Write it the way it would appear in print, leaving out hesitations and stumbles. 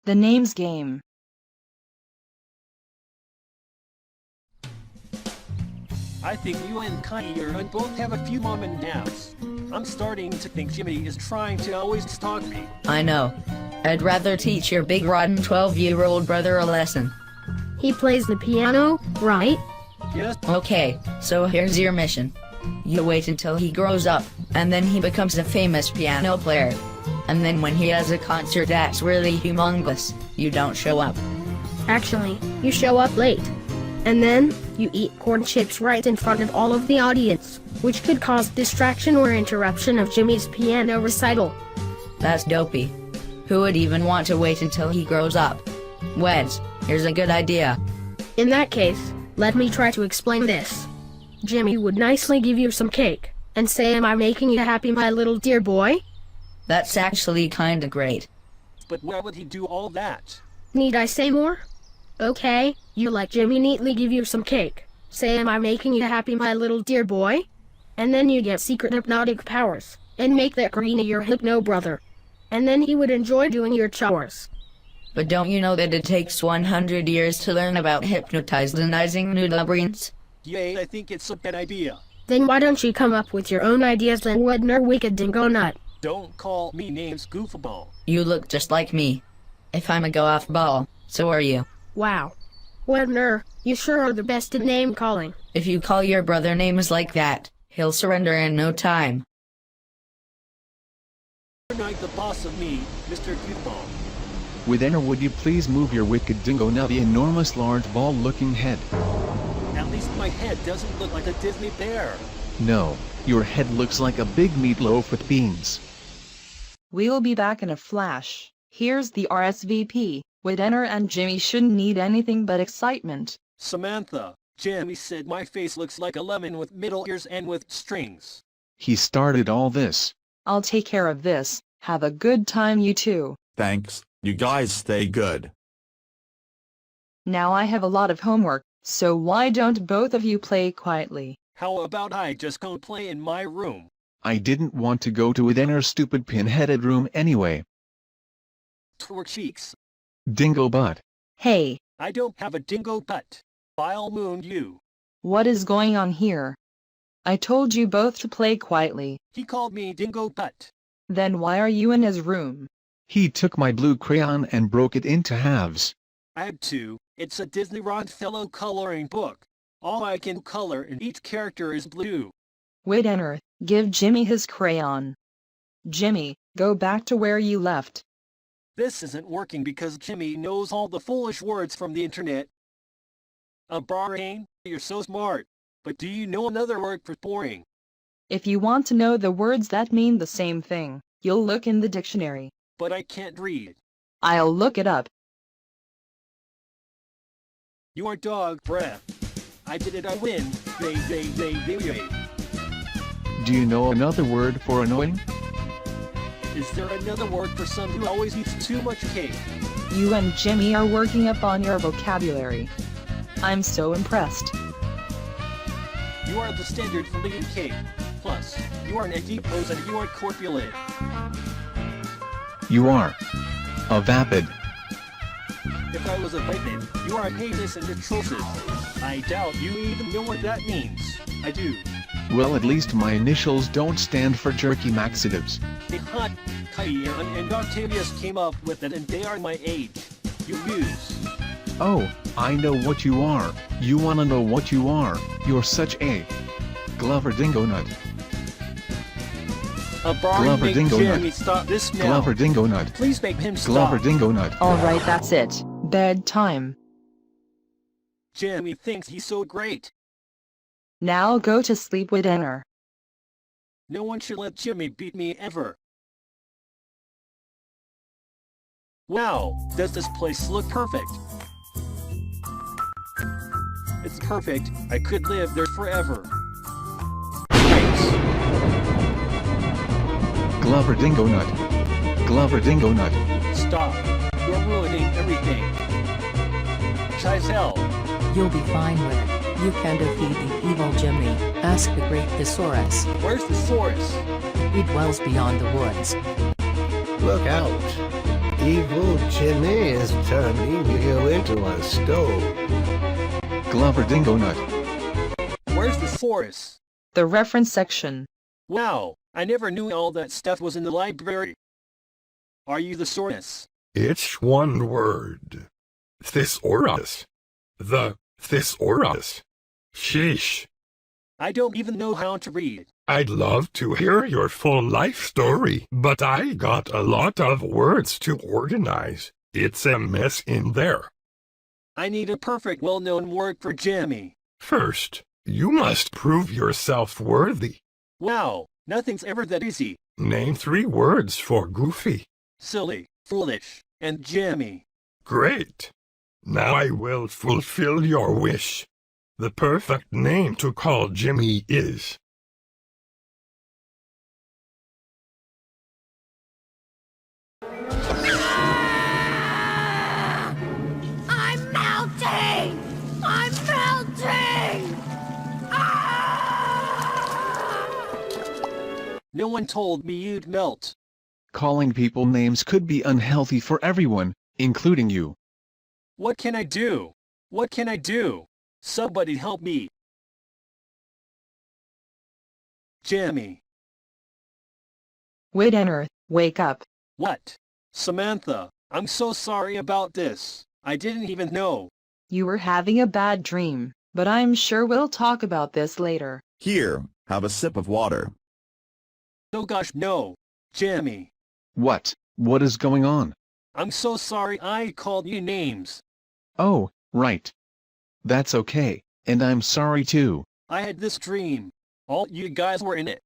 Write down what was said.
The name's game. I think you and Kyrie both have a few mom and dads. I'm starting to think Jimmy is trying to always stalk me. I know. I'd rather teach your big rotten 12-year-old brother a lesson. He plays the piano, right? Yes. Okay, so here's your mission. You wait until he grows up, and then he becomes a famous piano player. And then when he has a concert that's really humongous, you don't show up. Actually, you show up late. And then, you eat corn chips right in front of all of the audience, which could cause distraction or interruption of Jimmy's piano recital. That's dopey. Who would even want to wait until he grows up? Weds, here's a good idea. In that case, let me try to explain this. Jimmy would nicely give you some cake, and say, "Am I making you happy, my little dear boy?" That's actually kinda great. But why would he do all that? Need I say more? Okay, you let Jimmy neatly give you some cake, say, "Am I making you happy, my little dear boy?" And then you get secret hypnotic powers, and make that Karina your hypno brother. And then he would enjoy doing your chores. But don't you know that it takes 100 years to learn about hypnotizing noodle brains? Yay, I think it's a bad idea. Then why don't you come up with your own ideas then, Wedner Wicked Dingo Nut? Don't call me names, goofball. You look just like me. If I'm a go-off ball, so are you. Wow. Wedner, you sure are the best at name calling. If you call your brother names like that, he'll surrender in no time. You're not the boss of me, Mr. Goofball. Within, would you please move your wicked dingo now, the enormous large ball-looking head? At least my head doesn't look like a Disney bear. No, your head looks like a big meatloaf with beans. We'll be back in a flash. Here's the RSVP. Widener and Jimmy shouldn't need anything but excitement. Samantha, Jimmy said my face looks like a lemon with middle ears and with strings. He started all this. I'll take care of this. Have a good time, you two. Thanks, you guys stay good. Now I have a lot of homework, so why don't both of you play quietly? How about I just go play in my room? I didn't want to go to Widener's stupid pin-headed room anyway. Twerk cheeks. Dingo butt. Hey, I don't have a dingo butt. I'll moon you. what is going on here? I told you both to play quietly. He called me dingo butt. Then why are you in his room? He took my blue crayon and broke it into halves. I had to. It's a Disney Fellow coloring book. All I can color in each character is blue. Widener, give Jimmy his crayon. Jimmy, go back to where you left. This isn't working because Jimmy knows all the foolish words from the internet. Brain, you're so smart. But do you know another word for boring? If you want to know the words that mean the same thing, you'll look in the dictionary. But I can't read. I'll look it up. Your dog breath. I did it, I win. They. Do you know another word for annoying? Is there another word for someone who always eats too much cake? You and Jimmy are working up on your vocabulary. I'm so impressed. You are the standard for eating cake. Plus, you are an adipose and you are corpulent. You are a vapid. If I was a vapid, you are heinous and atrocious. I doubt you even know what that means. I do. Well, at least my initials don't stand for jerky laxatives. The hot, Kyrie and Octavius came up with it and they are my age. You use. Oh, I know what you are. You wanna know what you are? You're such a Glover Dingo Nut. Glover Dingo Jimmy Nut. stop this now. Glover Dingo Nut. Please make him stop. Glover Dingo Nut. Alright, that's it. Bedtime. Jimmy thinks he's so great. Now go to sleep, Widener. No one should let Jimmy beat me ever. Wow, does this place look perfect? It's perfect. I could live there forever. Thanks. Glover Dingo Nut. Glover Dingo Nut. Stop. You're ruining everything. Chizelle. You'll be fine with it. You can defeat the evil Jimmy. Ask the great thesaurus. Where's the Saurus? He dwells beyond the woods. Look out! Evil Jimmy is turning you into a stove. Glover Dingo Nut. Where's the thesaurus? The reference section. Wow, I never knew all that stuff was in the library. Are you the thesaurus? It's one word. Thesaurus. The thesaurus. Sheesh. I don't even know how to read. I'd love to hear your full life story, but I got a lot of words to organize. It's a mess in there. I need a perfect well-known word for Jimmy. First, you must prove yourself worthy. Wow, nothing's ever that easy. Name 3 words for Goofy. Silly, foolish, and Jimmy. Great. Now I will fulfill your wish. The perfect name to call Jimmy is... I'm melting! I'm melting! No one told me you'd melt. Calling people names could be unhealthy for everyone, including you. What can I do? What can I do? Somebody help me. Jimmy. Widenter, wake up. What? Samantha, I'm so sorry about this. I didn't even know. You were having a bad dream, but I'm sure we'll talk about this later. Here, have a sip of water. Oh gosh, no. Jimmy. What? What is going on? I'm so sorry I called you names. Oh, right. That's okay, and I'm sorry too. I had this dream. All you guys were in it.